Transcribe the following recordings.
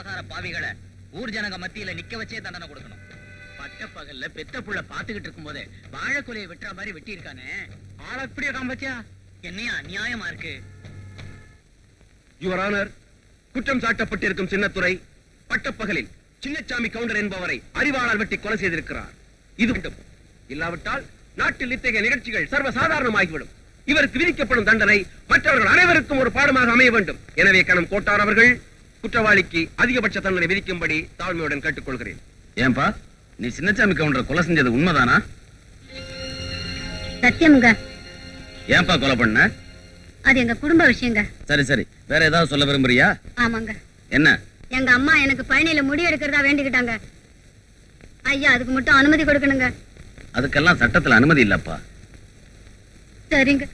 கொலகார பாவிகளை ஊர் ஜனங்க மத்தியில நிக்க வச்சே தண்டனை கொடுக்கணும். பட்ட பகல்ல பெத்த புள்ள பாத்துக்கிட்டு இருக்கும் போதே வாழைக்குலையை வெட்டுற மாதிரி வெட்டி இருக்கானே, ஆள எப்படி இருக்கான் பத்தியா? என்னையா அநியாயமா இருக்கு? யுவர் ஆனர், குற்றம் சாட்டப்பட்டிருக்கும் சின்னத்துரை பட்டப்பகலில் சின்னசாமி கவுண்டர் என்பவரை அறிவாளால் வெட்டி கொலை செய்திருக்கிறார். இது வேண்டும். இல்லாவிட்டால் நாட்டில் இத்தகைய நிகழ்ச்சிகள் சர்வசாதாரணமாகிவிடும். இவருக்கு விதிக்கப்படும் தண்டனை மற்றவர்கள் அனைவருக்கும் ஒரு பாடமாக அமைய வேண்டும். எனவே கணம் கோட்டார் அவர்கள் குற்றவாளிக்கு அதிகபட்ச தண்டனை விதிக்கும்படி தாழ்மையுடன் கேட்டுக்கொள்கிறேன். ஏன்பா, நீ சின்னசாமி கவுண்டர் கொலை செஞ்சது உண்மைதானா? சத்தியமுங்க. ஏன்பா கொலை பண்ண? அது எங்க குடும்ப விஷயங்க. சரி சரி, வேற ஏதாவது சொல்ல விரும்புறியா? ஆமாங்க. என்ன? எங்க அம்மா எனக்கு பழனியில முடி எடுக்கிறதா வேண்டிக்கிட்டாங்க. ஐயா அதுக்கு மட்டும் அனுமதி கொடுக்கணுங்க. அதுக்கெல்லாம் சட்டத்துல அனுமதி இல்லப்பா. சரிங்க.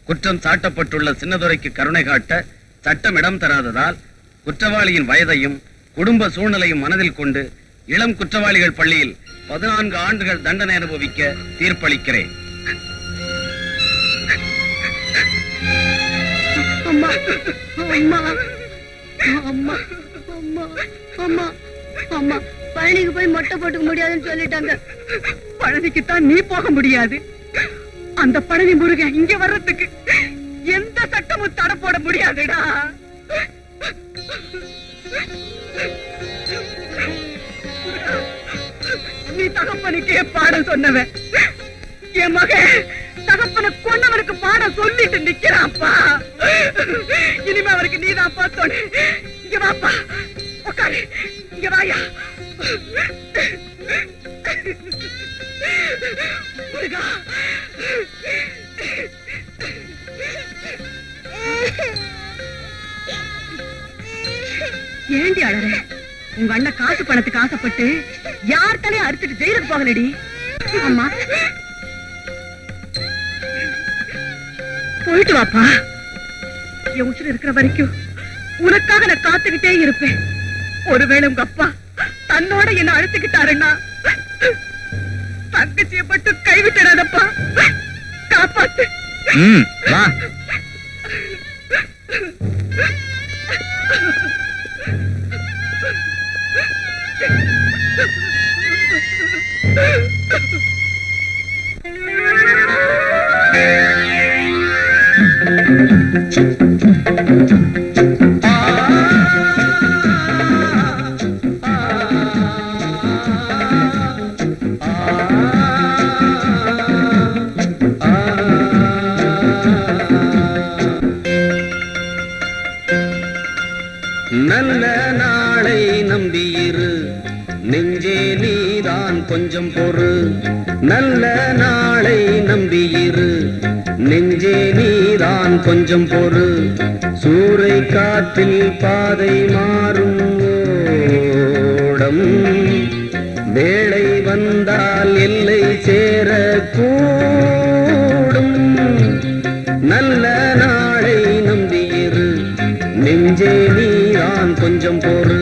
குற்றம் சாட்டப்பட்டுள்ள சின்னதுரைக்கு கருணை காட்ட சட்டம் இடம் தராததால் குற்றவாளியின் வயதையும் குடும்ப சூழ்நிலையும் மனதில் கொண்டு இளம் குற்றவாளிகள் பள்ளியில் 14 ஆண்டுகள் தண்டனை அனுபவிக்க தீர்ப்பளிக்கிறேன். அம்மா அம்மா அம்மா அம்மா அம்மா அம்மா பழனிக்கு போய் மொட்டை போட்டுக்க முடியாதுன்னு சொல்லிட்டாங்க. பழனிக்குத்தான் நீ போக முடியாது. அந்த பழனி முருகன் இங்க வர்றதுக்கு எந்த சட்டமும் தடை போட முடியாதுடா. நீ தகப்பனுக்கே பாடம் சொன்னவன் என் மகன் தகப்பனை கொண்டவனுக்கு பாடம் சொல்லிட்டு நிக்கிறான்ப்பா. இனிமே அவருக்கு நீதான் பார்த்தோன்னு. இங்க வாப்பா, உட்காரு. இங்க வாயா. முருகா, ஏண்டி அழற? உங்க அண்ணன் காசு பணத்துக்கு ஆசைப்பட்டு யார் தலையும் அறுத்துட்டு ஜெயிலுக்கு போகலடி. அம்மா போயிட்டு வாப்பா. என் உசுறு இருக்கிற வரைக்கும் உனக்காக நான் காத்துக்கிட்டே இருப்பேன். ஒருவேளை உங்க அப்பா தன்னோட என்ன அழுத்துக்கிட்டாருன்னா தங்கச்சிய மட்டும் கைவிட்டுடாதப்பா. காப்பாத்து. வா. நல்ல நாளை நம்பியிரு நெஞ்சே நீதான் கொஞ்சம் பொறு. நல்ல நாளை நம்பியிரு நெஞ்சே நீதான் கொஞ்சம் பொறு. சூறை காற்றில் பாதை மாறும் ஓடம் வேளை வந்தால் எல்லை சேர கூடும். நல்ல நாளை நம்பியிரு நெஞ்சே நீதான் கொஞ்சம் பொறு.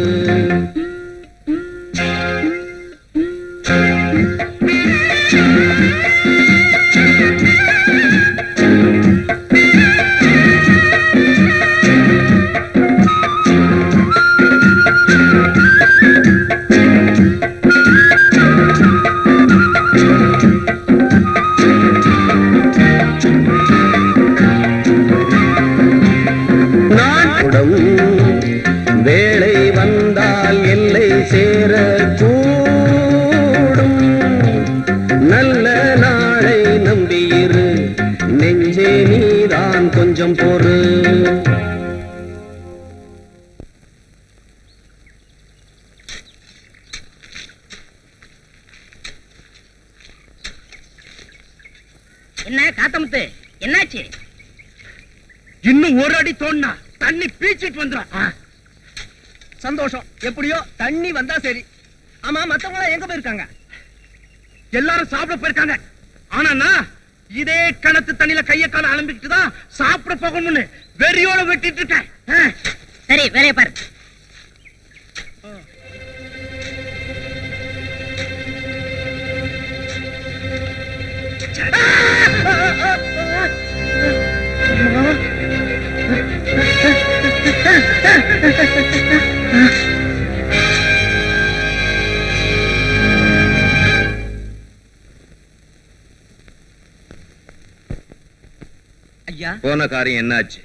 வேளை வந்தால் எல்லை சேர கூடும். நல்ல நாளை நம்பியிரு நெஞ்சே நீதான் கொஞ்சம் பொறு. என்ன காத்தமுத்து, என்னாச்சு? இன்னும் ஒரு அடி தோண்டா தண்ணி பீச்சிட்டு வந்துடும். சந்தோஷம், எப்படியோ தண்ணி வந்தா சரி. ஆமா, மத்தவங்க எங்க போயிருக்காங்க? எல்லாரும் சாப்பிட போயிருக்காங்க. ஆனா இதே கிணத்து தண்ணியில கைய கால அலம்பிக்கிட்டு தான் சாப்பிட போகணும்னு வெறியோட வெட்டிட்டு இருக்கேன். சரி, வேலைய பாரு. ஐயா, போன காரியம் என்னாச்சு?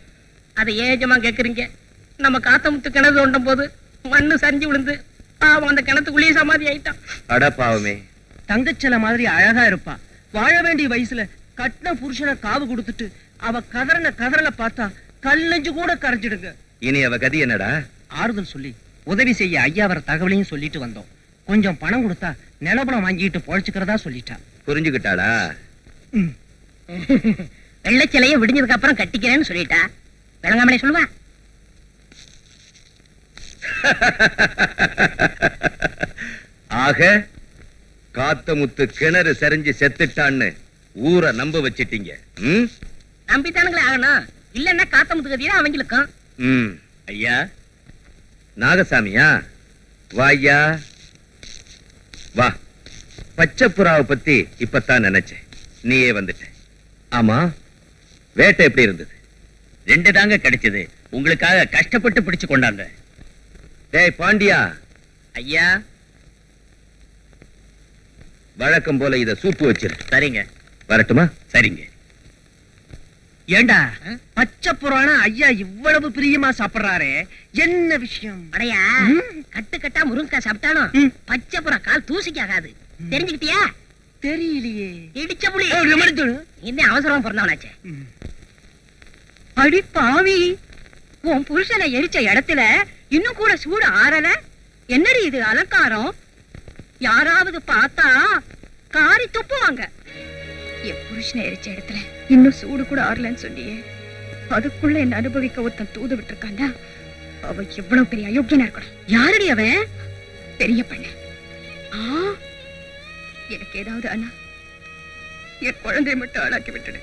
அதை ஏஜமா கேக்குறீங்க? நம்ம காத்தமுத்து கிணறு தோண்டும் போது மண்ணு சரிஞ்சு விழுந்து பாவம் அந்த கிணத்துக்குள்ளேயே சமாதி ஆயிட்டான். அட பாவமே. தங்கச்சல மாதிரி அழகா இருப்பா, வாழ வேண்டிய வயசுல கட்டின புருஷனை காவு கொடுத்துட்டு அவ கதறல பார்த்தா கல்லஞ்சு கூட கரைஞ்சிடுங்க. இனி அவ கதி என்னடா? ஆறுதல் சொல்லி உதவி செய்ய ஐயா வர தகவலையும் சொல்லிட்டு வந்தோம். கொஞ்சம் பணம் கொடுத்தா நிலபலம் வாங்கிட்டு பொழைச்சுக்கிறதா சொல்லிட்டா. புரிஞ்சுக்கிட்டாளா? வெள்ளச்சிலைய விடிஞ்சதுக்கு அப்புறம் கட்டிக்கிறேன்னு சொல்லிட்டா. விளங்காமலே சொல்லுவா. ஆக காத்தமுத்து கிணறு சரிஞ்சு செத்துட்டான்னு ஊரை நம்ப வச்சிட்டீங்க. நம்பித்தானுங்களே ஆகணும், இல்லன்னா காத்தமுத்து கதியா அவங்களுக்கும். ஐயா நாகசாமியா, வா ஐயா வா. பச்சை புறாவை பத்தி இப்பத்தான் நினைச்சேன், நீயே வந்துட்ட. ஆமா, வேட்டை எப்படி இருந்தது? 2 தாங்க கிடைச்சது, உங்களுக்காக கஷ்டப்பட்டு பிடிச்சு கொண்டாந்த. டேய் பாண்டியா. ஐயா. வழக்கம் போல இத சூப்பு வச்சிரு. சரிங்க. வரட்டுமா? சரிங்க. ஏண்டா பச்சை புறான ஐயா இவ்வளவு பிரியமா சாப்பிடுறாரே, என்ன விஷயம்? அடையா, கட்டு கட்டா முருங்கக்காய் சாப்பிட்டாலும் பச்சை புறா கால் தூசிக்காகாது. தெரிஞ்சுக்கிட்டியா? தெரியலையே. இடிச்ச புளி இன்னும் அவசரம் பிறந்தவனாச்சே. அடி பாவி, உன் புருஷனை எரிச்ச இடத்துல இன்னும் கூட சூடு ஆறல. என்னடி இது அலங்காரம்? யாராவது பார்த்தா காரி துப்புவாங்க. என் புருஷனை எரிச்ச இடத்துல இன்னும் சூடு கூட ஆறலன்னு சொன்னியே, அதுக்குள்ள என்ன அனுபவிக்க ஒருத்தன் தூது விட்டுருக்காண்டா. அவ எவ்வளவு பெரிய அயோக்கியனா இருக்கணும். யாரடி அவன்? பெரிய பண்ண. எனக்கு ஏதாவது அண்ணா, என் குழந்தைய மட்டும் ஆளாக்கி விட்டுடு.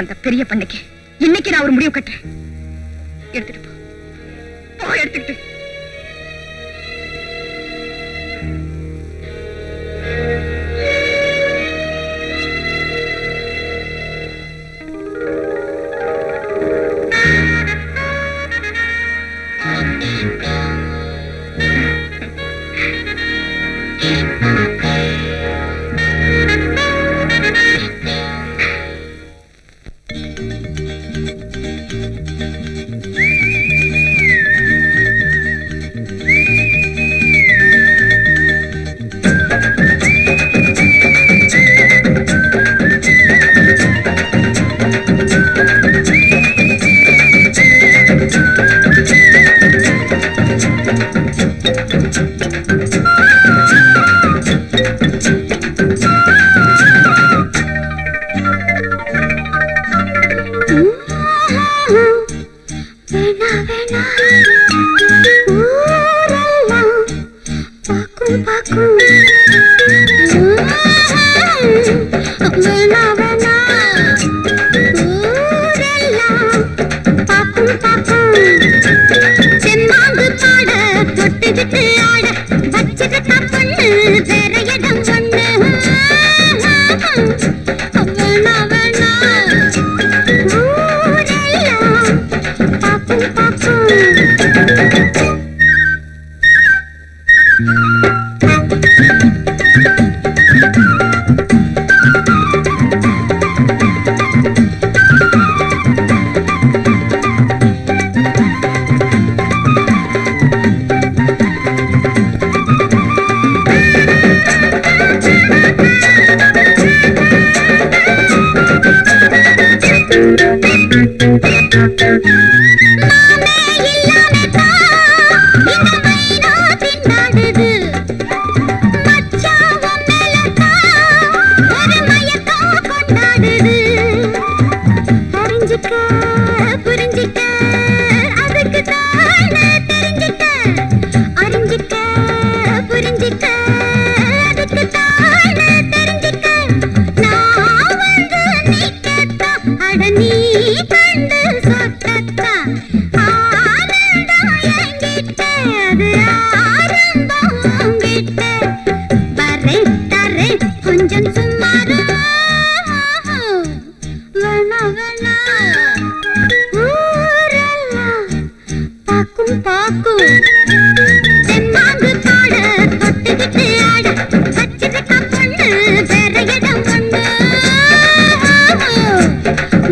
அந்த பெரிய பண்ணைக்கு இன்னைக்கு நான் ஒரு முடிவு கட்டுறேன். எடுத்துட்டு போ, எடுத்துக்கிட்டு.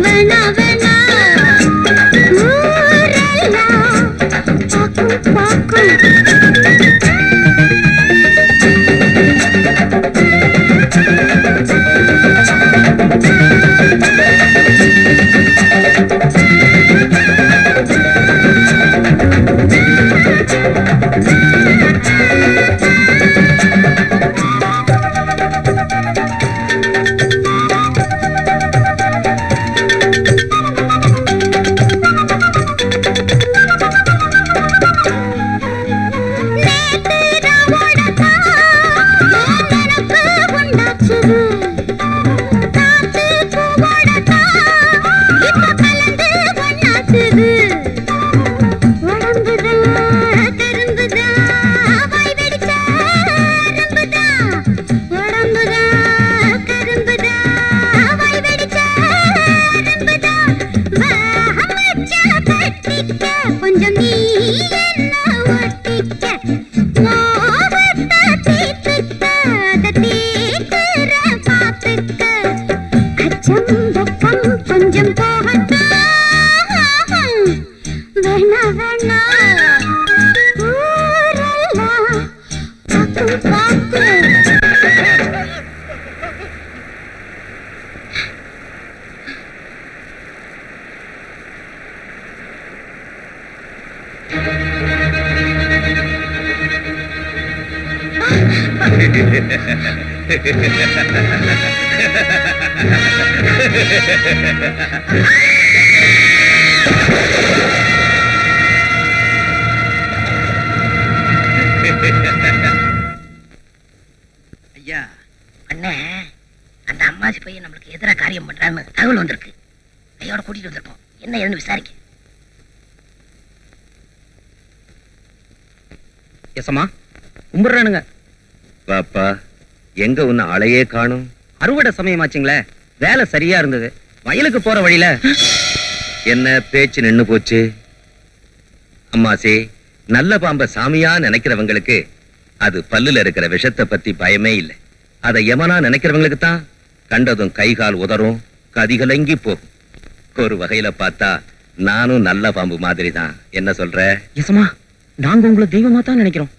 When உந்தக்கம் கொஞ்சம் போகட்டும் வேணா வேணா ஊரெல்லாம் பார்த்து பார்த்து ஐயா அண்ணே அந்த அம்மாசி பையன் நம்மளுக்கு எதிராக காரியம் பண்றான்னு தகவல் வந்திருக்கு. கையோட கூட்டிட்டு வந்திருக்கோம். என்ன ஏதுன்னு விசாரிக்க. எசமா கும்பிடுறானுங்க. பாப்பா எங்க உன்ன ஆளையே காணும். அறுவடை சமயமாச்சுங்களே, வேலை சரியா இருந்தது. வயலுக்கு போற வழியில என்ன பேச்சு நின்னு போச்சு. அம்மாசி, நல்ல பாம்ப சாமியா நினைக்கிறவங்களுக்கு அது பல்லுல இருக்கிற விஷத்தை பத்தி பயமே இல்லை. அதை யமனா நினைக்கிறவங்களுக்கு தான் கண்டதும் கை கால் உதறும், கதிகலங்கி போகும். ஒரு வகையில பார்த்தா நானும் நல்ல பாம்பு மாதிரி தான். என்ன சொல்ற? எசமா, நாங்க உங்களை தெய்வமா தான் நினைக்கிறோம்.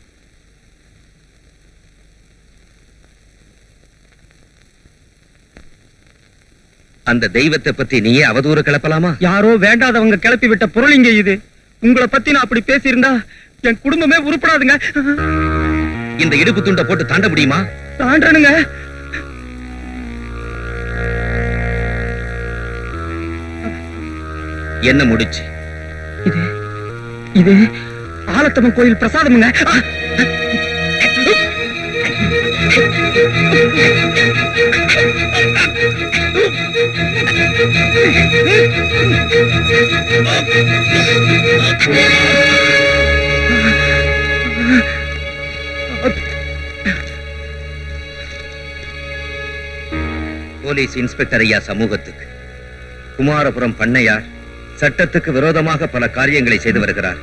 அந்த தெய்வத்தை பத்தி நீயே அவதூறு கிளப்பலாமா? யாரோ வேண்டாதவங்க கிளப்பி விட்ட பொருளிங்க இது. உங்களை பத்தி நான் அப்படி பேசியிருந்தா என் குடும்பமே உருப்படாதுங்க. இந்த இடுப்பு துண்டை போட்டு தாண்ட முடியுமா? தாண்டனுங்க. என்ன முடிச்சு? இது இது ஆலத்தம்மன் கோயில் பிரசாதமுங்க. போலீஸ் இன்ஸ்பெக்டர் ஐயா சமூகத்துக்கு குமாரபுரம் பண்ணையார் சட்டத்துக்கு விரோதமாக பல காரியங்களை செய்து வருகிறார்.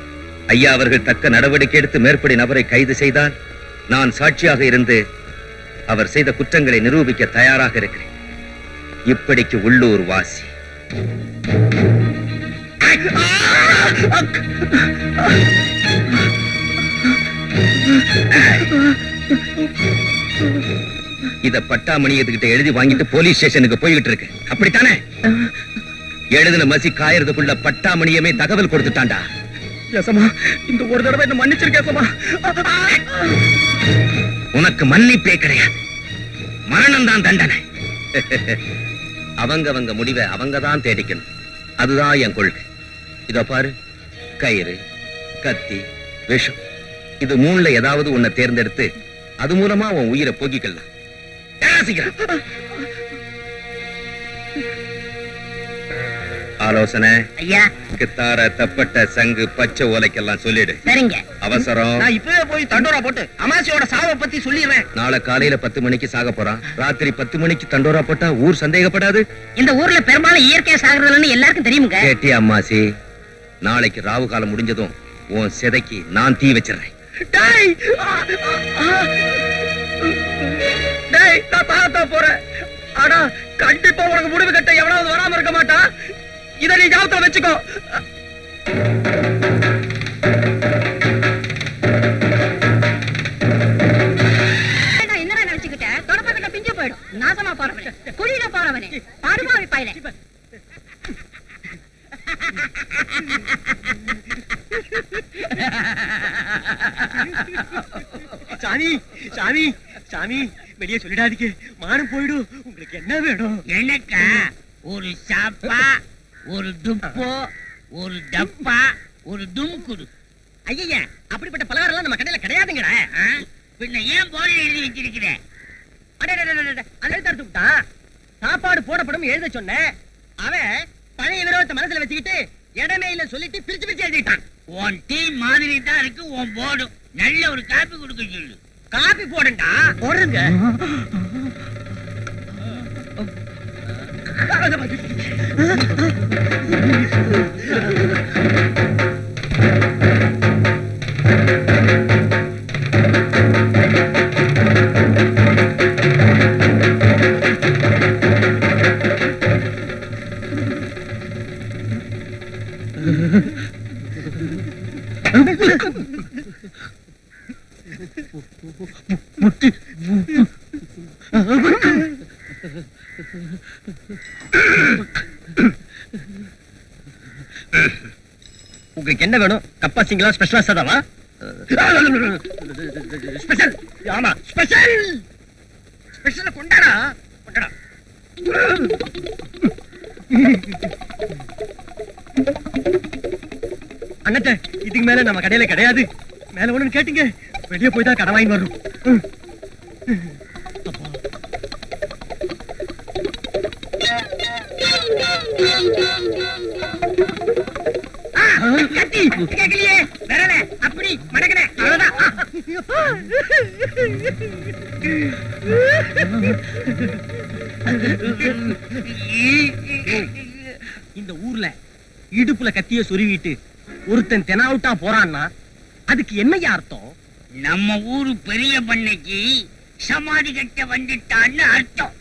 ஐயா அவர்கள் தக்க நடவடிக்கை எடுத்து மேற்படி நபரை கைது செய்தால் நான் சாட்சியாக இருந்து அவர் செய்த குற்றங்களை நிரூபிக்க தயாராக இருக்கிறேன். இப்படிக்கு உள்ளூர் வாசி. இத பட்டாமணியத்துக்கிட்ட எழுதி வாங்கிட்டு போலீஸ் ஸ்டேஷனுக்கு போய்கிட்டு இருக்கு. அப்படித்தானே? எழுதின மசி காயறதுக்குள்ள பட்டாமணியமே தகவல் கொடுத்துட்டான்டா. எசமா, இந்த ஒரு தடவை என்ன மன்னிச்சிருக்கேசமா. உனக்கு மன்னிப்பே கிடையாது, மரணம் தான் தண்டனை. அவங்க முடிவை அவங்க தான் தேடிக்கணும். அதுதான் என் கொள்கை. இத பாரு, கயிறு, கத்தி, விஷம், இது மூணுல ஏதாவது உன்னை தேர்ந்தெடுத்து அது மூலமா உன் உயிரை போக்கிக்கலாம். ஆலோசனை ஐயா, கித்தார, தப்பட்ட, சங்கு, பச்சை ஓலைக்கெல்லாம் சொல்லிடு. சரிங்க. அவசரம். நான் இப்பவே போய் தண்டோரா போட்டு அமாசியோட சாவை பத்தி சொல்லிடுறேன். நாளை காலையில 10 மணிக்கு சாக போறான். ராத்திரி 10 மணிக்கு தண்டோரா போட்டா ஊர் சந்தேகப்படாது. இந்த ஊர்ல பெரும்பாலும் இயற்கையா சாகுறதுன்னு எல்லாருக்கும் தெரியுமுங்க. கேட்டியா அம்மாசி? நாளைக்கு ராவு காலம் முடிஞ்சதும் உன் சிதைக்கு நான் தீ வச்சிடறேன். டேய், நான் தாத்தா போறேன். ஆனா கண்டிப்பா உனக்கு முடிவு கட்ட எவனாவது வராம இருக்க மாட்டா. இத நீ ஞாபகத்துல வச்சுக்கோ. என்ன நினைச்சுக்கிட்ட? தொடப்பட்ட பிஞ்சு போயிடும். நாசமா போறவனே, குழியில போறவனே, பாடுபாவி பாயில. சாமி, சாமி, சாமி, வெளியே சொல்லிடாதீங்க, மானம் போயிடும். உங்களுக்கு என்ன வேணும்? எனக்கா ஒரு சாப்பா, ஒரு துப்போ, ஒரு டப்பா, ஒரு தும்குடு. ஐயா, அப்படிப்பட்ட பலகாரம் எல்லாம் நம்ம கடையில கிடையாதுங்கடா. பின்ன ஏன் போர்டு எழுதி வச்சிருக்கிற? சாப்பாடு போடப்படும் எழுத சொன்ன அவன் பழைய விரோதத்தை மனசுல வச்சுக்கிட்டு இடமே இல்ல சொல்லிட்டு பிரிச்சு பிரிச்சு எழுதிட்டான். உன் டீ மாதிரி தான் இருக்கு உன் போர்டு. நல்ல ஒரு காப்பி கொடுக்க சொல்லு. காபி போடுண்டா. போடுங்க. உங்களுக்கு என்ன வேணும்? கப்பா சிங்களா ஸ்பெஷலா சாதாவா? ஸ்பெஷல். ஆமா ஸ்பெஷல். ஸ்பெஷல் கொண்டாடா கொண்டாடா. அண்ணாத்த இதுக்கு மேல நம்ம கடையில கிடையாது. மேல ஒண்ணு கேட்டீங்க, வெளியே போய் தான் கடை வாங்கி வரும். கத்தி கேக்கலையே, விரல அப்படி மடக்கனே, அவ்வளவுதான். இந்த ஊர்ல இடுப்புல கத்திய சொருவிட்டு ஒருத்தன் தெனாவுட்டா போறான்னா அதுக்கு என்னையா அர்த்தம்? நம்ம ஊரு பெரிய பண்ணைக்கு சமாதி கட்ட வந்துட்டான்னு அர்த்தம்.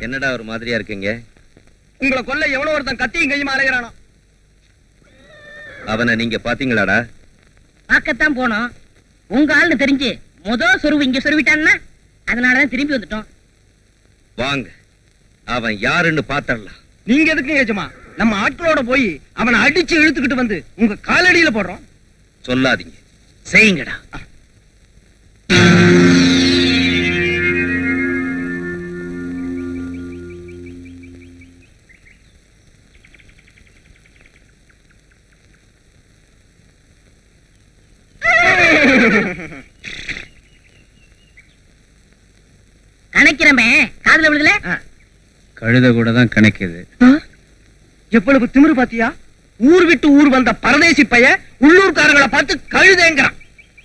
என்னடா ஒரு மாதிரியா இருக்கீங்க? உங்களை கொல்ல எவ்வளவு ஒருத்தன் கத்தியும் கையும் அலைகிறானோ. அவனை நீங்க பாத்தீங்களாடா? பார்க்கத்தான் போனோம். உங்க ஆள்னு தெரிஞ்சு முதல் சொருவு இங்க சொருவிட்டான்னா அதனாலதான் திரும்பி வந்துட்டோம். வாங்க, அவன் யாருன்னு பாத்தரலாம். நீங்க எதுக்கு ஏஜமா? நம்ம ஆட்களோட போய் அவனை அடிச்சு இழுத்துக்கிட்டு வந்து உங்க காலடியில போடுறோம். சொல்லாதீங்க, செய்யுங்கடா. கணக்கிறமே காதுல விழுதுல. கழுத கூட தான் கணக்குது. எவ்வளவு திமிரு பாத்தியா? ஊர் விட்டு ஊர் வந்த பரதேசி பைய உள்ளூர்காரங்களை பார்த்து கழுதேங்கிறான்.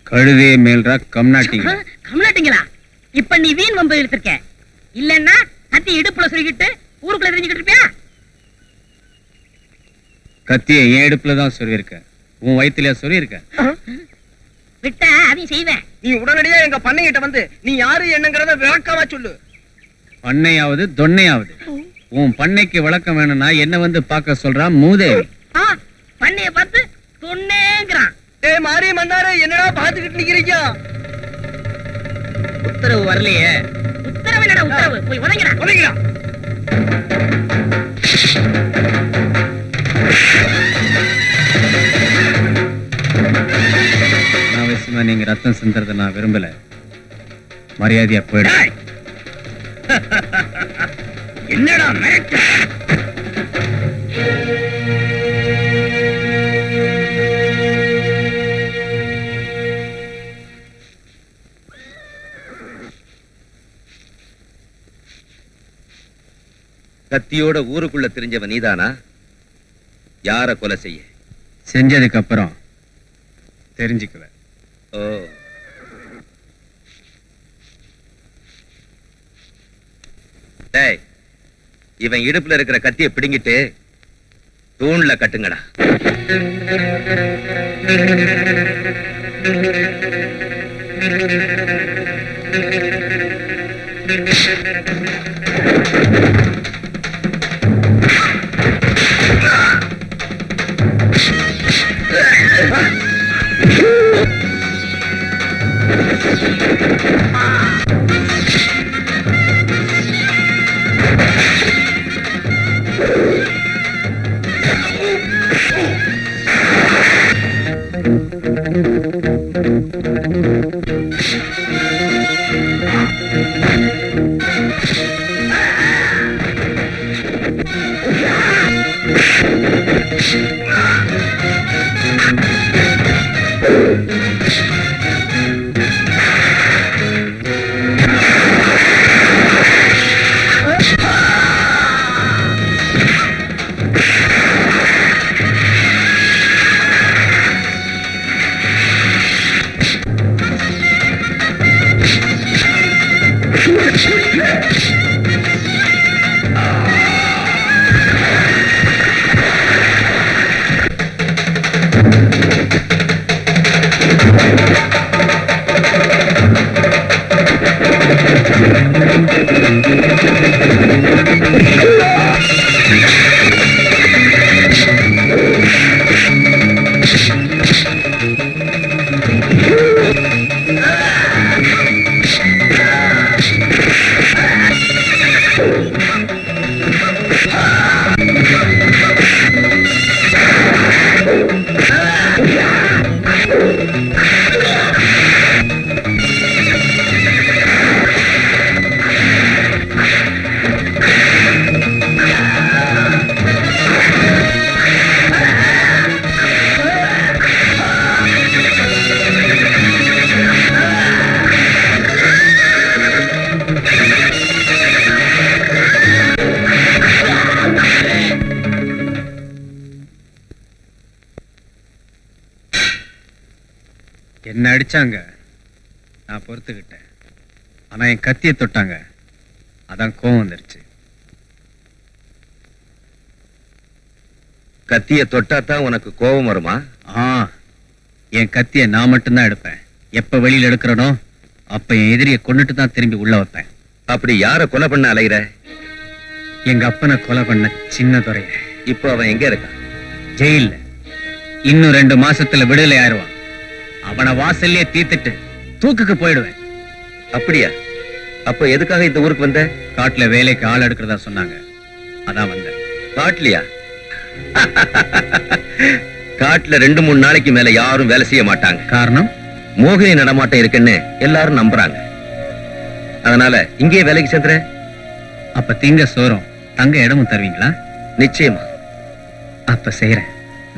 கழுதைய மேல்ரா கம்நாட்டிங்க. கம்நாட்டிங்களா? இப்ப நீ வீண் வம்பு இழுத்திருக்க. இல்லன்னா கத்தி இடுப்புல சுருகிட்டு ஊருக்குள்ள தெரிஞ்சுக்கிட்டு இருப்பியா? கத்திய என் இடுப்புல தான் சொருவிருக்க. உன் வயிற்றுலயா சொருவிருக்க? விட்ட அதையும் செய்வேன். நீ உடனடியா எங்க பண்ணைகிட்ட வந்து நீ யாரு என்னங்கறத விளக்கமா சொல்லு. பண்ணையாவது தொன்னையாவது உன் பண்ணைக்கு விளக்கம் வேணும்னா என்ன வந்து பார்க்க சொல்றான் மூதேவி. பண்ணைய பார்த்து தொன்னேங்கிறான். ஏய் மாரி மன்னாரு, என்னடா பாத்துக்கிட்டு நிக்கிறீங்க? உத்தரவு வரலையே. உத்தரவு என்னடா உத்தரவு? போய் உதங்கிறா. உதங்கிறா. அனாவசியமா நீங்க ரத்தம் சிந்தறத நான் விரும்பல. மரியாதையா போயிடு. என்னடா மிரட்ட? கத்தியோட ஊருக்குள்ள தெரிஞ்சவன் நீதானா? யார கொலை செய்ய? செஞ்சதுக்கு அப்புறம் தெரிஞ்சுக்குவேன். ஓ, டேய், இவன் இடுப்புல இருக்கிற கத்தியை பிடுங்கிட்டு தூண்ல கட்டுங்கடா. என்ன அடிச்சாங்க, நான் பொறுத்துக்கிட்டேன். ஆனா என் கத்தியை தொட்டாங்க, அதான் கோவம் வந்துருச்சு. கத்திய தொட்டாதான் உனக்கு கோபம் வருமா? என் கத்தியை நான் மட்டும்தான் எடுப்பேன். எப்ப வெளியில எடுக்கிறனோ அப்ப என் எதிரியை கொண்டுட்டு தான் திரும்பி உள்ள வைப்பேன். அப்படி யார கொலை பண்ண அலைகிற? எங்க அப்பனை கொலை பண்ண சின்ன துறைய. இப்போ அவன் எங்க இருக்கான்? ஜெயில்ல. இன்னும் 2 மாசத்துல விடுதலை ஆயிடுவான். அவனை வாசல்லே தீர்த்துட்டு தூக்குக்கு போயிடுவேன். அப்படியா? அப்ப எதுக்காக இந்த ஊருக்கு வந்த? காட்டுல வேலைக்கு ஆள் எடுக்கிறதா சொன்னாங்க, அதான் வந்தேன். காட்டுலயா? காட்டுல 2-3 நாளைக்கு மேல யாரும் வேலை செய்ய மாட்டாங்க. காரணம், மோகினி நடமாட்டம் இருக்குன்னு எல்லாரும் நம்புறாங்க. அதனால இங்கே வேலைக்கு சேர்த்துற. அப்ப திங்க சோறும் தங்க இடமும் தருவீங்களா? நிச்சயமா. அப்ப செய்யறேன்.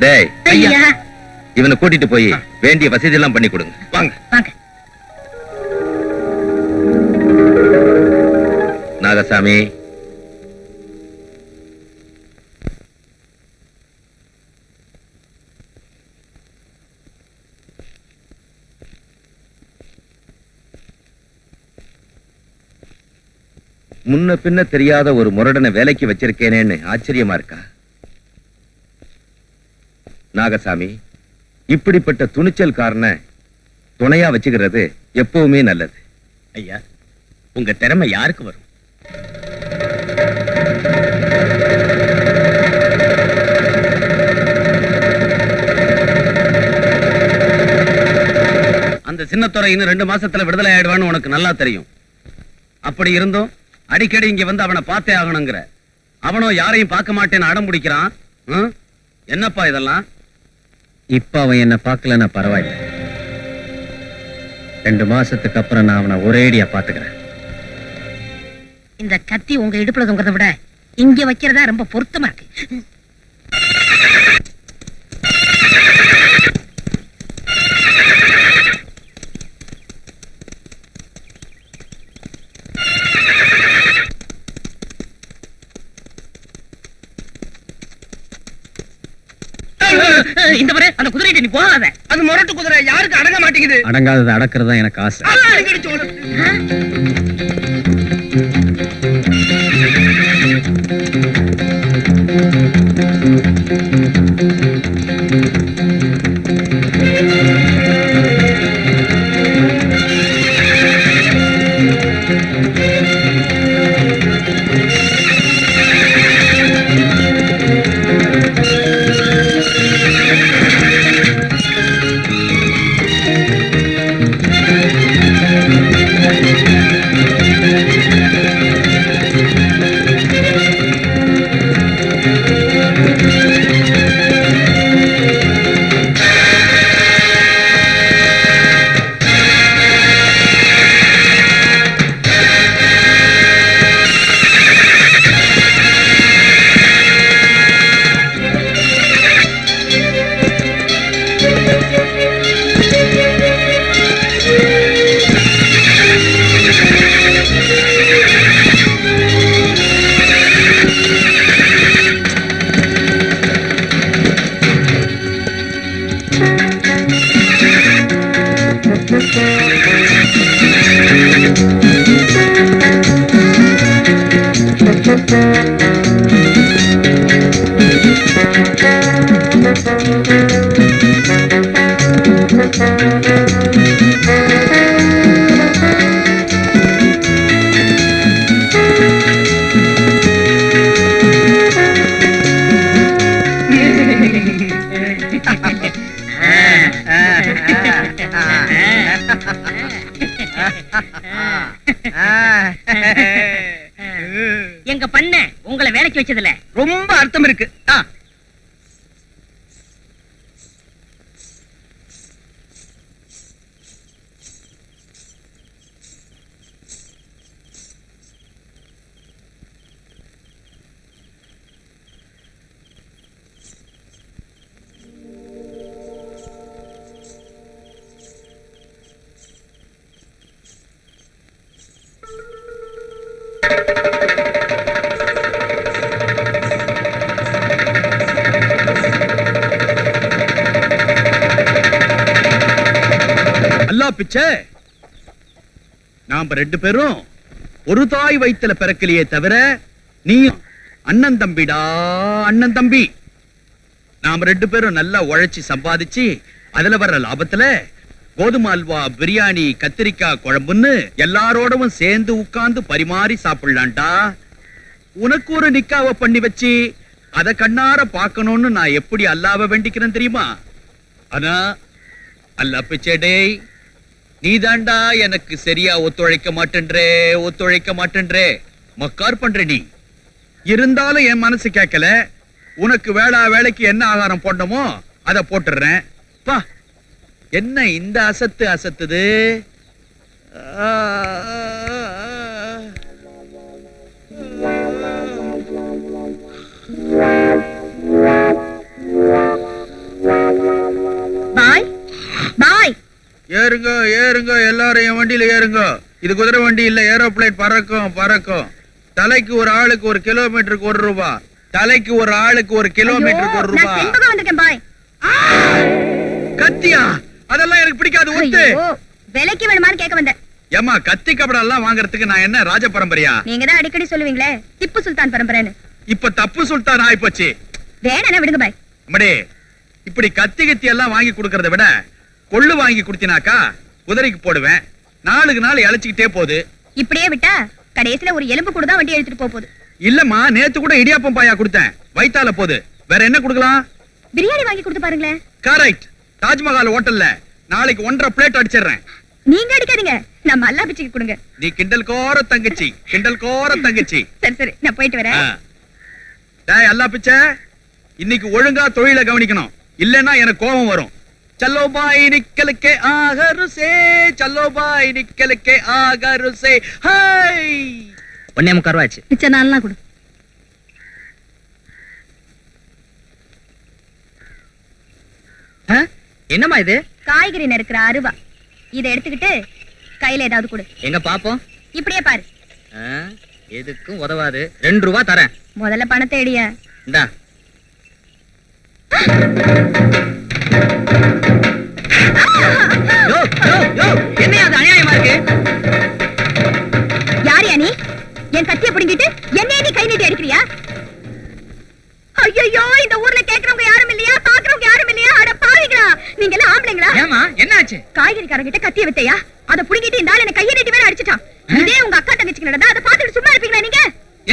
டேய், ஐயா இவனை கூட்டிட்டு போய் வேண்டிய வசதி எல்லாம் பண்ணி கொடுங்க. வாங்க. வாங்க. நாகசாமி, முன்ன பின்ன தெரியாத ஒரு முரடனை வேலைக்கு வச்சிருக்கேனேன்னு ஆச்சரியமா இருக்கா? நாகசாமி, இப்படிப்பட்ட துணிச்சல்காரனை துணையா வச்சுக்கிறது எப்பவுமே நல்லது. ஐயா, உங்க திறமை யாருக்கு வரும்? அந்த சின்னத்துறை இன்னும் 2 மாசத்துல விடுதலை ஆயிடுவான்னு உனக்கு நல்லா தெரியும். அப்படி இருந்தும் அடிக்கடி இங்க வந்து அவனை பார்த்தே ஆகணுங்கிற. அவனும் யாரையும் பார்க்க மாட்டேன்னு அடம் பிடிக்கிறான். என்னப்பா இதெல்லாம்? இப்ப அவன் என்ன பார்க்கலன்னா பரவாயில்ல. 2 மாசத்துக்கு அப்புறம் நான் அவனை ஒரேடியா பாத்துக்கிறேன். இந்த கத்தி உங்க இடுப்புல தொங்குறதை விட இங்க வைக்கிறதா ரொம்ப பொருத்தமா இருக்கு. இந்த முறை அந்த குதிரை நீ போகாத. அது முரட்டு குதிரை, யாருக்கு அடங்க மாட்டேங்குது. அடங்காதது அடக்கிறதா எனக்கு ஆசை. எங்க பண்ண உங்களை வேலைக்கு வச்சதுல ரொம்ப அர்த்தம் இருக்கு. பிச்சை, நாம 2 பேரும் ஒரு தாய் வயித்துல பிறக்கலையே தவிர நீ அண்ணன் தம்பிடா, அண்ணன் தம்பி. நாம 2 பேரும் நல்லா உழைச்சி சம்பாதிச்சு அதுல வர்ற லாபத்துல கோதுமை அல்வா, பிரியாணி, கத்திரிக்காய் குழம்புன்னு எல்லாரோடவும் சேர்ந்து உட்கார்ந்து பரிமாறி சாப்பிடலான்டா. உனக்கு ஒரு நிக்காவ பண்ணி வச்சு அத கண்ணார பார்க்கணும்னு நான் எப்படி அல்லாஹ்வை வேண்டிக்கிறேன் தெரியுமா? ஆனா அல்லாஹ் பிச்சை, நீதாண்டா எனக்கு சரியா ஒத்துழைக்க மாட்டேன்றே மக்கார் பண்ற. நீ இருந்தாலும் என் மனசு கேட்கல. உனக்கு வேளைக்கு என்ன ஆகாரம் போடணுமோ அத போட்டுறேன். பா, என்ன இந்த அசத்துது? பாய் பாய், ஏறுங்க எல்லாரும் என் வண்டியில ஏறுங்க. இது குதிரை வண்டி இல்ல, ஏரோப்ளேன். பறக்கும். தலைக்கு ஒரு ஆளுக்கு 1 கிலோமீட்டருக்கு 1 ரூபாய். தலைக்கு ஒரு ஆளுக்கு 1 கிலோமீட்டருக்கு 1 ரூபாய். நான் செண்பகம் வந்திருக்கேன் பாய். கத்தியா? அதெல்லாம் எனக்கு பிடிக்காது. ஒத்து ஐயோ, விலைக்கு வேணுமான்னு கேட்க வந்தேன். ஏமா, கத்தி கபடம் எல்லாம் வாங்குறதுக்கு நான் என்ன ராஜ பரம்பரையா? நீங்க தான் அடிக்கடி சொல்லுவீங்களே திப்பு சுல்தான் பரம்பரைன்னு. இப்ப தப்பு சுல்தான் ஆயிப்போச்சு. வேணா விடுங்க பாய். அம்மாடே, இப்படி கத்தி எல்லாம் வாங்கி கொடுக்கறத விட கொள்ளு வாங்கி கொடுத்தினாக்கா குதிரைக்கு போடுவேன். நாளுக்கு நாள் இழைச்சிக்கிட்டே போகுது. இப்படியே விட்டா கடைசியில ஒரு எலும்பு கூட தான் வண்டி எடுத்துட்டு போகுது. இல்லம்மா, நேத்து கூட இடியாப்பம் பாயா கொடுத்தேன், வயித்தால போகுது. வேற என்ன கொடுக்கலாம்? பிரியாணி வாங்கி கொடுத்து பாருங்களேன். கரெக்ட். தாஜ்மஹால் ஹோட்டல்ல நாளைக்கு 1.5 பிளேட் அடிச்சிடுறேன். நீங்க அடிக்காதீங்க, நம்ம அல்லா பிச்சுக்கு கொடுங்க. நீ கிண்டல் கோர தங்கச்சி. சரி நான் போயிட்டு வரேன். டேய் அல்லா பிச்சை, இன்னைக்கு ஒழுங்கா தொழிலை கவனிக்கணும், இல்லன்னா எனக்கு கோபம் வரும். चलो भाई निकल के आगर से, चलो भाई निकल के आगर से. हाय, 1.25 ரூபாய் ஆச்சு. மிச்ச நாள்லாம் கொடு. என்னம்மா இது? காய்கறி நறுக்கிற அருவா. இதை எடுத்துக்கிட்டு கையில ஏதாவது கொடு. எங்க பாப்போம். இப்படியே பாரு. எதுக்கும் உதவாது. 2 ரூபாய் தரேன். முதல்ல பணத்தை எடிய. இந்தா. என்ன அது அநியாயமா இருக்கு? யாரியா நீ? என் கத்தியை பிடிங்கிட்டு என்ன நீ கை நீட்டி அடிக்கிறியா? ஐயோ, இந்த ஊர்ல கேக்குறவங்க யாரும் இல்லையா? பாக்குறவங்க யாரும் இல்லையா? அட பாவிங்களா, நீங்க எல்லாம் ஆம்பளைங்களா? ஏமா என்னாச்சு? காய்கறிக்காரங்க கிட்ட கத்திய வித்தையா? அத புடிங்கிட்டு இந்த ஆளு என்ன கையை நீட்டி வேற அடிச்சிட்டான். இதே உங்க அக்கா தங்கச்சிக்கு நடந்தா அத பாத்துட்டு சும்மா இருப்பீங்களா நீங்க?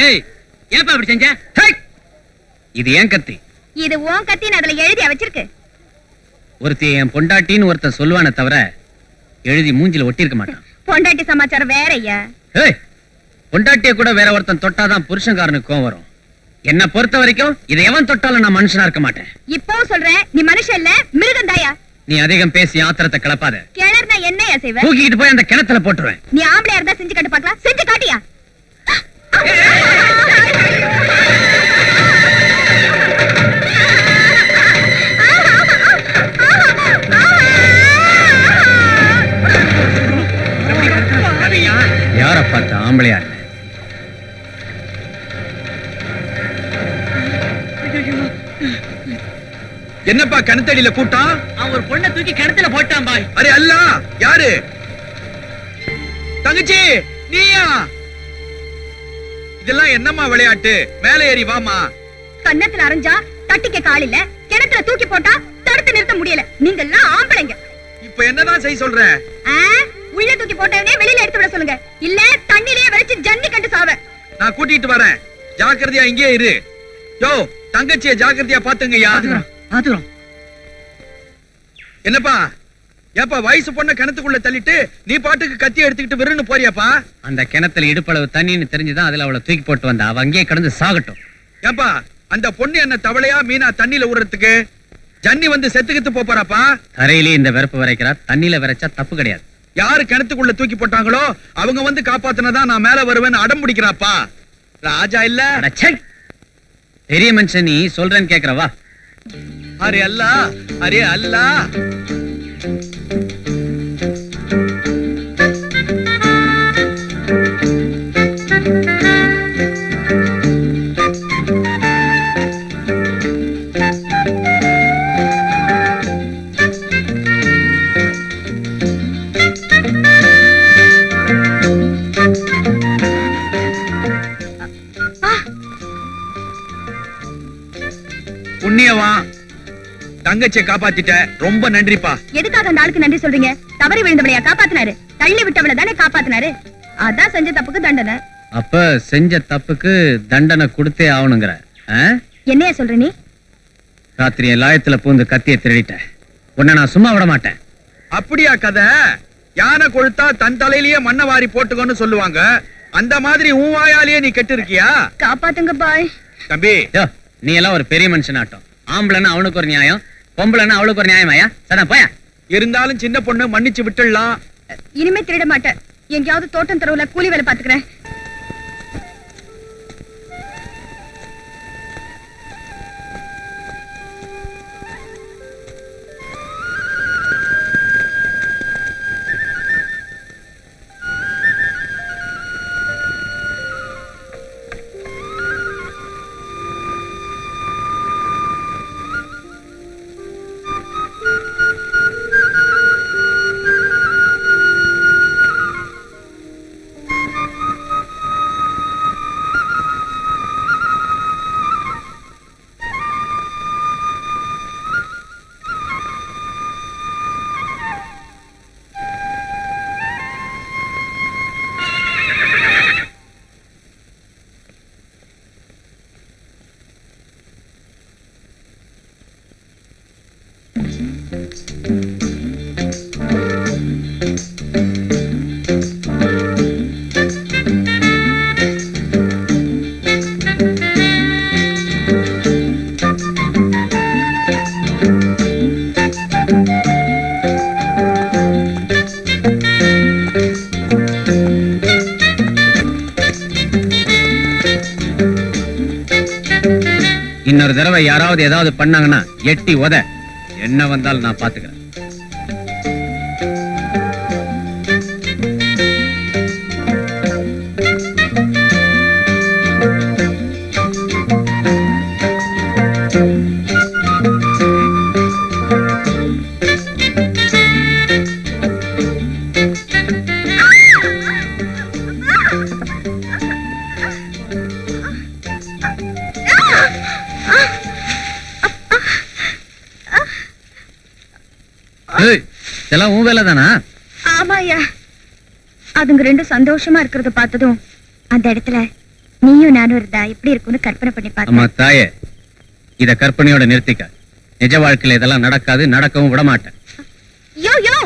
ஏய், ஏப்பா அப்படி செஞ்ச? இது ஏன் கத்தி? இது உன் கத்தின்னு அதுல எழுதியா வச்சிருக்கு. ஒருத்தி என் பொண்டாட்டின்னு ஒருத்தன் சொல்லுவானே தவிர எழுதி மூஞ்சில ஒட்டி இருக்க மாட்டான். பொண்டாட்டி சமாச்சாரம் வேற ஐயா. ஏய், பொண்டாட்டிய கூட வேற ஒருத்தன் தொட்டாதான் புருஷன்காரனுக்கு கோவம் வரும். என்ன பொறுத்த வரைக்கும் இதை எவன் தொட்டாலும் நான் மனுஷனா இருக்க மாட்டேன். இப்போ சொல்றேன், நீ மனுஷன் இல்ல மிருகம் தாயா. நீ அதிகம் பேசி ஆத்திரத்தை கிளப்பாத. கிணறுனா என்னையா செய்வ? தூக்கிட்டு போய் அந்த கிணத்துல போட்டுருவேன். நீ ஆம்பளையா இருந்தா செஞ்சு காட்டு பார்க்கலாம். செஞ்சு காட்டியா? யார பார்த்த ஆம்பளையா இல்ல. என்னப்பா கணத்தடியில கூட்டம்? அவன் ஒரு பொண்ணை தூக்கி கிணத்துல போட்டான் பாய். அரே அல்லா, யாரு? தங்கச்சி நீயா? இதெல்லாம் என்னம்மா விளையாட்டு? மேலே ஏறி வாமா. கன்னத்துல அரைஞ்சா தட்டிக்க கால் இல்ல, கிணத்துல தூக்கி போட்டா தடுத்து நிறுத்த முடியல. நீங்க எல்லாம் ஆம்பளைங்க. இப்ப என்னதான் செய்ய சொல்ற? உள்ள தூக்கி போட்டவனே வெளியில எடுத்து விட சொல்லுங்க, இல்ல தண்ணிலேயே வலிச்சு ஜன்னி கண்டு சாவ. நான் கூட்டிட்டு வரேன், ஜாக்கிரதையா இங்கே இரு. யோ, தங்கச்சியை ஜாக்கிரதையா பாத்துங்கய்யா. என்னப்பா ஏப்பா, வயசு பொண்ண கிணத்துக்குள்ள தள்ளிட்டு நீ பாட்டுக்கு கத்தி எடுத்துக்கிட்டு விருன்னு போறியாப்பா? அந்த கிணத்துல இடுப்பளவு தண்ணின்னு தெரிஞ்சுதான் அதுல அவளை தூக்கி போட்டு வந்தா. அவ அங்கேயே கிடந்து சாகட்டும். ஏப்பா, அந்த பொண்ணு என்ன தவளையா மீனா தண்ணியில விடுறதுக்கு? ஜன்னி வந்து செத்துக்கிட்டு போறாப்பா. தரையிலே இந்த வெறுப்பு வரைக்கிறா, தண்ணியில வரைச்சா தப்பு கிடையாது. யாரு கிணத்துக்குள்ள தூக்கி போட்டாங்களோ அவங்க வந்து காப்பாத்தினதான் நான் மேல வருவேன்னு அடம் பிடிக்கிறாப்பா. ராஜா இல்ல. பெரிய மனுஷன் நீ சொல்றேன்னு கேக்குறவா? அரே அல்லா, அரே அல்லா. புண்ணியவா, தங்கச்சியை காப்பாத்திட்ட, ரொம்ப நன்றிப்பா. எதுக்காக அந்த ஆளுக்கு நன்றி சொல்றீங்க? தவறி விழுந்தவளையா காப்பாத்தினாரு? தள்ளி விட்டவளை தானே காப்பாத்தினாரு. அதான் செஞ்ச தப்புக்கு தண்டனை. அப்ப செஞ்ச தப்புக்கு தண்டனை கொடுத்தே ஆகணுங்கிற? என்னையா சொல்ற நீ? ராத்திரி லாயத்துல பூந்து கத்திய திருடிட்ட, உன்னை நான் சும்மா விட மாட்டேன். அப்படியா கதை? யானை கொழுத்தா தன் தலையிலேயே மண்ணை வாரி போட்டுக்கோன்னு சொல்லுவாங்க. அந்த மாதிரி உன் வாயாலேயே நீ கெட்டு இருக்கியா? காப்பாத்துங்க பாய். தம்பி, நீ எல்லாம் ஒரு பெரிய மனுஷன் ஆட்டம். ஆம்பளைன்னா அவனுக்கு ஒரு நியாயம், பொம்பளைன்னா அவளுக்கு ஒரு நியாயமாயா? சரி போயா. இருந்தாலும் சின்ன பொண்ணு மன்னிச்சு விட்டுடலாம். இனிமே திருட மாட்டேன். எங்கேயாவது தோட்டம் தெருவுல கூலி வேலை பாத்துக்கிறேன். இன்னொரு தடவை யாராவது ஏதாவது பண்ணாங்கன்னா எட்டி உத. என்ன வந்தாலும் நான் பாத்துக்கிறேன். இதெல்லாம் உன் வேலை தானா? ஆமாயா. அதுங்க ரெண்டும் சந்தோஷமா இருக்கிறத பார்த்ததும் அந்த இடத்துல நீயும் நானும் இருந்தா எப்படி இருக்கும்னு கற்பனை பண்ணி அம்மா பார்த்தேன். தாயே, இத கற்பனையோட நிறுத்திக்க. நிஜ வாழ்க்கையில இதெல்லாம் நடக்காது, நடக்கவும் விட மாட்டேன். யோ யோ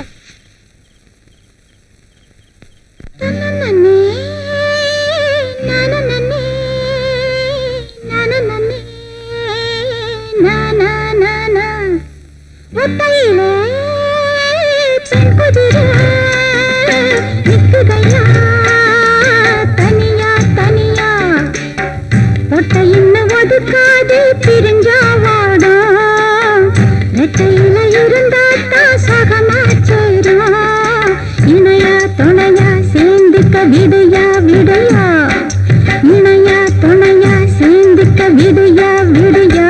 விடையா விடையா இணையா துணையா சேர்ந்துக்க விடையா விடையா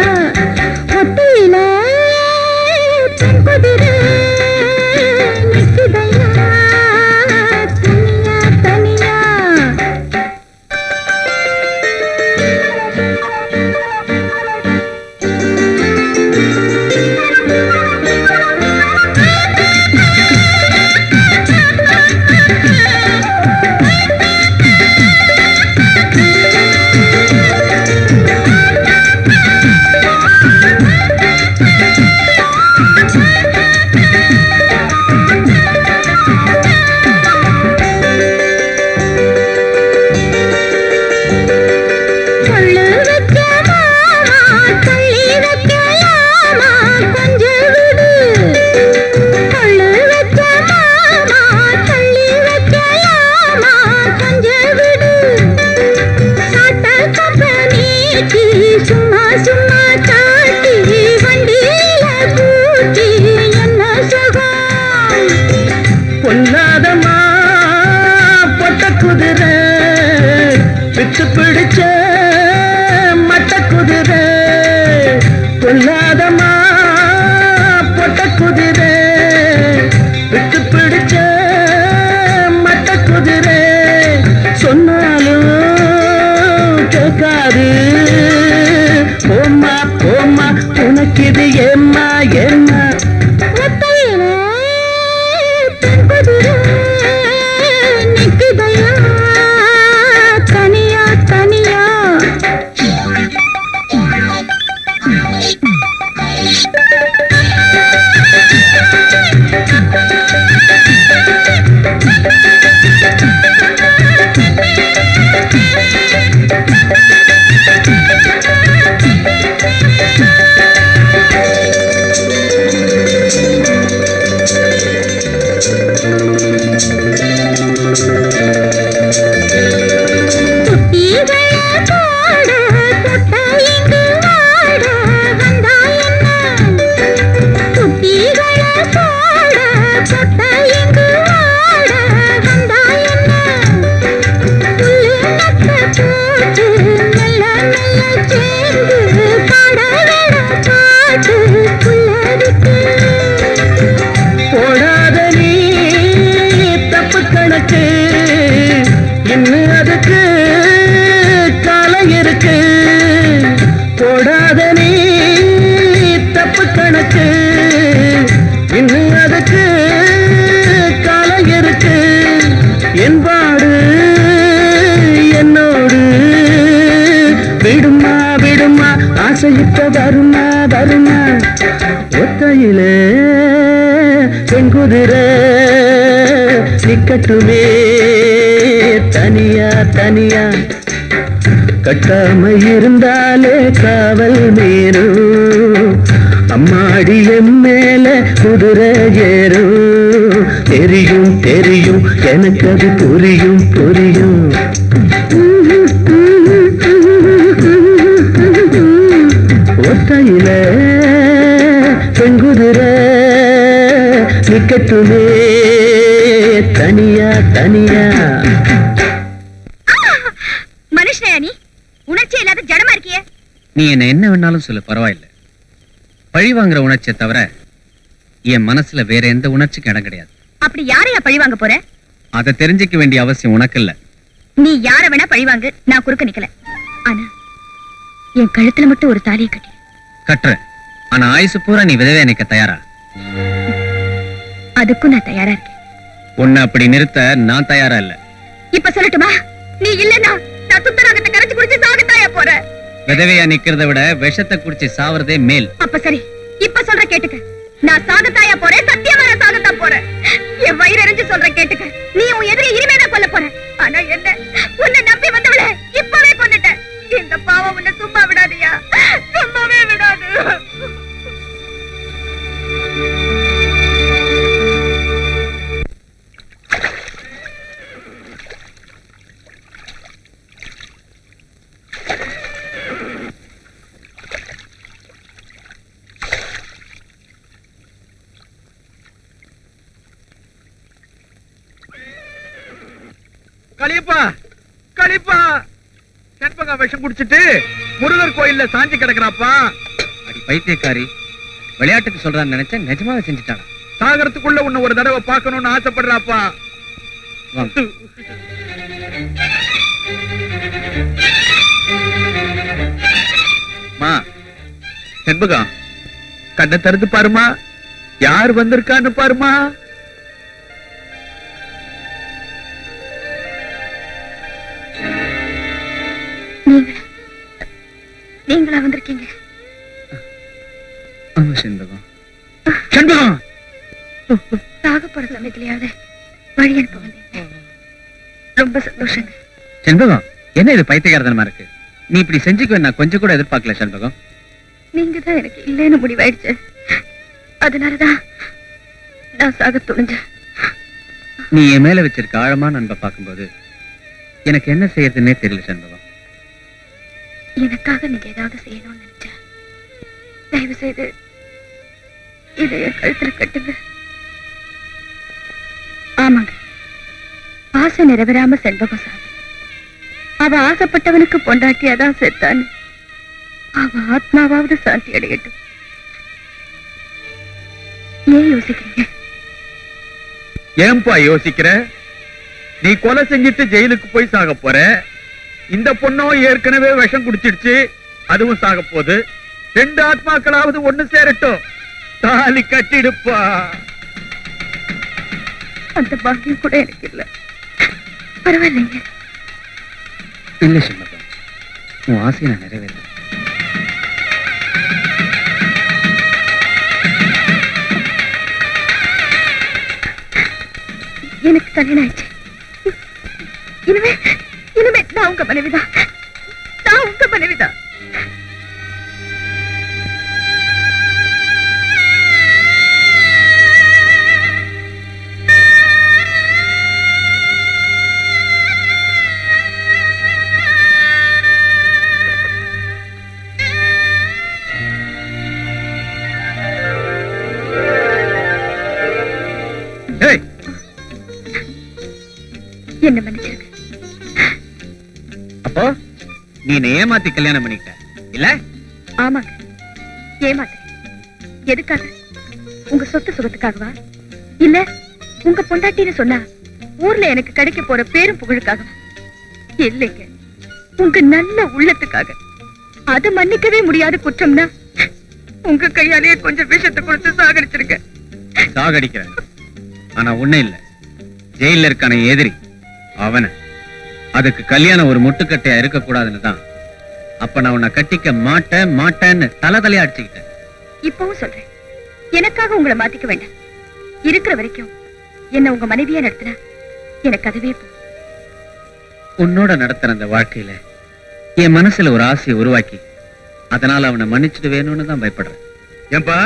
ஒத்தையில பெண் குதிரை நிக்குதையா தனியா தனியா. பிடிச்ச மட்ட குதிரை பொல்லாதமா பொட்ட குதிரை விட்டு பிடிச்ச மட்ட குதிரை சொன்னாலும் கேட்காது போமா போமா வருமா வருமா ஒத்தையிலே செங்குதிரை நிக்கட்டுமே தனியா தனியா கட்டாம இருந்தாலே காவல் மீறும் அம்மாடி என் மேல குதிரை ஏறும் தெரியும் தெரியும் எனக்கு அது புரியும் புரியும் ஒத்தையில பெண்குதிரை நிக்கட்டுமே தனியா தனியா. மனுஷனையா நீ? உணர்ச்சி இல்லாத ஜடமா இருக்கியே. நீ என்ன வேணாலும் சொல்லு, பரவாயில்லை. பழி வாங்குற உணர்ச்சியை தவிர என் மனசுல வேற எந்த உணர்ச்சிக்கும் இடம் கிடையாது. அப்படி யாரையா பழி வாங்க போற? அதை தெரிஞ்சுக்க வேண்டிய அவசியம் உனக்கு இல்ல. நீ யார வேணா பழி வாங்கு, நான் குறுக்க நிக்கல. ஆனா என் கழுத்துல மட்டும் ஒரு தாலியை கட்டி கட்டுற. ஆனா ஆயுசு பூரா நீ விதவை நிக்க தயாரா? அதுக்கும் நான் தயாரா இருக்கேன். உன்னை அப்படி நிறுத்த நான் தயாரா இல்ல. இப்ப சொல்லட்டுமா? நீ இல்லன்னா நான் சுத்தராகத்தை கரைச்சு குடிச்சு சாகத்தாயா போற. விதவையா நிக்கிறத விட விஷத்தை குடிச்சு சாவறதே மேல். அப்ப சரி, இப்ப சொல்ற கேட்டுக்க. நான் சாகத்தாயா போறேன், சத்தியமா நான் சாகத்தான் போறேன். என் வயிறு எரிஞ்சு சொல்ற கேட்டுக்க. நீ உன் எதிரி இனிமேதான் கொல்ல போற. ஆனா என்ன, உன்னை நம்பி வந்தவளே இப்பவே கொன்னுட்ட. இந்த பாவம் உன்னை சும்மா விடாதியா, சும்மாவே விடாது. களிப்பா களிப்பா செண்பகா விஷம் குடிச்சிட்டு முருகர் கோயில்ல சாஞ்சி கிடக்குறாப்பா. அடி பைத்தியக்காரி, விளையாட்டுக்கு சொல்றான்னு நினைச்சேன், நிஜமாவே செஞ்சுட்டானா? சாகரத்துக்குள்ள உன்னை ஒரு தடவை பார்க்கணும்னு ஆசைப்படுறாப்பா. வாங்க. மா செண்பகா, கண்ணை திறந்து பாருமா, யார் வந்திருக்கான்னு பாருமா. நீங்களா வந்திருக்கீங்க? ஆமா செண்பகம். செண்பகம், சாக போற சமயத்திலேயாவது வழி அனுப்ப வந்தீங்க. ரொம்ப சந்தோஷங்க. செண்பகம், என்ன இது பைத்தியக்காரத்தனமா இருக்கு? நீ இப்படி செஞ்சுக்க நான் கொஞ்சம் கூட எதிர்பார்க்கல செண்பகம். நீங்க தான் எனக்கு இல்லைன்னு முடிவாயிடுச்சு. அதனாலதான் நான் சாக துணிஞ்சேன். நீ என் மேல வச்சிருக்க ஆழமான அன்பை பார்க்கும்போது எனக்கு என்ன செய்யறதுன்னே தெரியல செண்பகம். எனக்காக நீங்க ஏதாவது செய்யணும்னு நினைச்சேன். தயவு செய்து இதை என் கழுத்துல கட்டுங்க. ஆமாங்க, ஆசை நிறைவேறாம செண்பகம் சாமி. அவ ஆசைப்பட்டவனுக்கு பொண்டாட்டியாதான் செத்தான்னு அவ ஆத்மாவாவது சாந்தி அடையட்டும். ஏன் யோசிக்கிறீங்க? ஏன்பா யோசிக்கிற? நீ கொலை செஞ்சிட்டு ஜெயிலுக்கு போய் சாக போற. இந்த பொண்ணும் ஏற்கனவே விஷம் குடிச்சிடுச்சு, அதுவும் சாக போகுது. ரெண்டு ஆத்மாக்களாவது ஒண்ணு சேரட்டும், தாலி கட்டிடுப்பா. அந்த பாக்கியம் கூட எனக்கு இல்ல. பரவாயில்லைங்க. இல்ல செண்பகம், உன் ஆசையை நான் நிறைவேறேன். எனக்கு கல்யாணம் ஆயிடுச்சு. இனிமே இனிமே நான் உங்க மனைவிதான். நான் உங்க மனைவிதான். என்ன மன்னிச்சிருக்க. அப்போ நீ ஏமாத்தி கல்யாணம் பண்ணிட்ட இல்ல? ஆமாங்க, ஏமாத்துறேன். எதுக்காக? உங்க சொத்து சுகத்துக்காகவா? இல்ல உங்க பொண்டாட்டின்னு சொன்னா ஊர்ல எனக்கு கிடைக்க போற பேரும் புகழுக்காகவா? இல்லைங்க, உங்க நல்ல உள்ளத்துக்காக. அது மன்னிக்கவே முடியாத குற்றம்னா உங்க கையாலேயே கொஞ்சம் விஷத்தை கொடுத்து சாகடிச்சிருக்க. சாகடிக்கிறேன், ஆனா ஒண்ணு இல்ல, ஜெயில இருக்கான எதிரி அவன. அதுக்கு கல்யாணம் ஒரு முட்டுக்கட்டையா இருக்க கூடாதுன்னு தான் அப்ப நான் உன்னை கட்டிக்க மாட்டேன்னு தலையா அடிச்சுக்கிட்டேன். இப்பவும் சொல்றேன், எனக்காக உங்களை மாத்திக்க வேண்டாம். இருக்கிற வரைக்கும் என்ன உங்க மனைவியா நடத்தினா எனக்கு அதுவே போ. உன்னோட நடத்துற அந்த வாழ்க்கையில என் மனசுல ஒரு ஆசையை உருவாக்கி அதனால அவனை மன்னிச்சுட்டு வேணும்னு தான் பயப்படுறேன். ஏன்பா,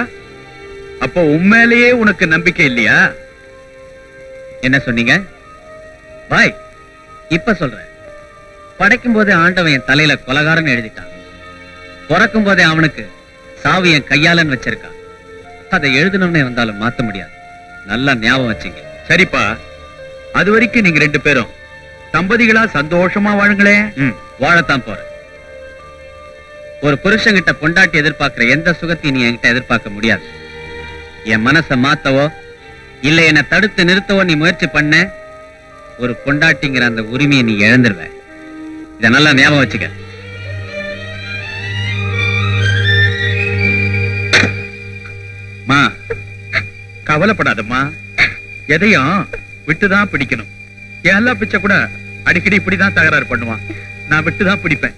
அப்போ உண்மையிலேயே உனக்கு நம்பிக்கை இல்லையா? என்ன சொன்னீங்க பாய்? இப்ப சொல்றேன், படைக்கும் போதே ஆண்டவன் என் தலையில கொலகாரன் எழுதிட்டான். பிறக்கும் போதே அவனுக்கு சாவு என் கையாலன்னு வச்சிருக்கான். அதை எழுதணும்னு இருந்தாலும் மாத்த முடியாது. நல்லா ஞாபகம் வச்சுங்க. சரிப்பா, அது வரைக்கும் நீங்க ரெண்டு பேரும் தம்பதிகளா சந்தோஷமா வாழுங்களே. வாழத்தான் போறேன். ஒரு புருஷன்கிட்ட பொண்டாட்டி எதிர்பார்க்கிற எந்த சுகத்தையும் நீ என்கிட்ட எதிர்பார்க்க முடியாது. என் மனசை மாத்தவோ இல்ல என்னை தடுத்து நிறுத்தவோ நீ முயற்சி பண்ண, ஒரு பொண்டாட்டிங்கிற அந்த உரிமையை நீ இழந்துருவ. இத நல்லா ஞாபகம் வச்சுக்க. மா, கவலைப்படாதம்மா, எதையும் விட்டுதான் பிடிக்கணும். என் எல்லா பிச்சை கூட அடிக்கடி இப்படிதான் தகராறு பண்ணுவான். நான் விட்டுதான் பிடிப்பேன்.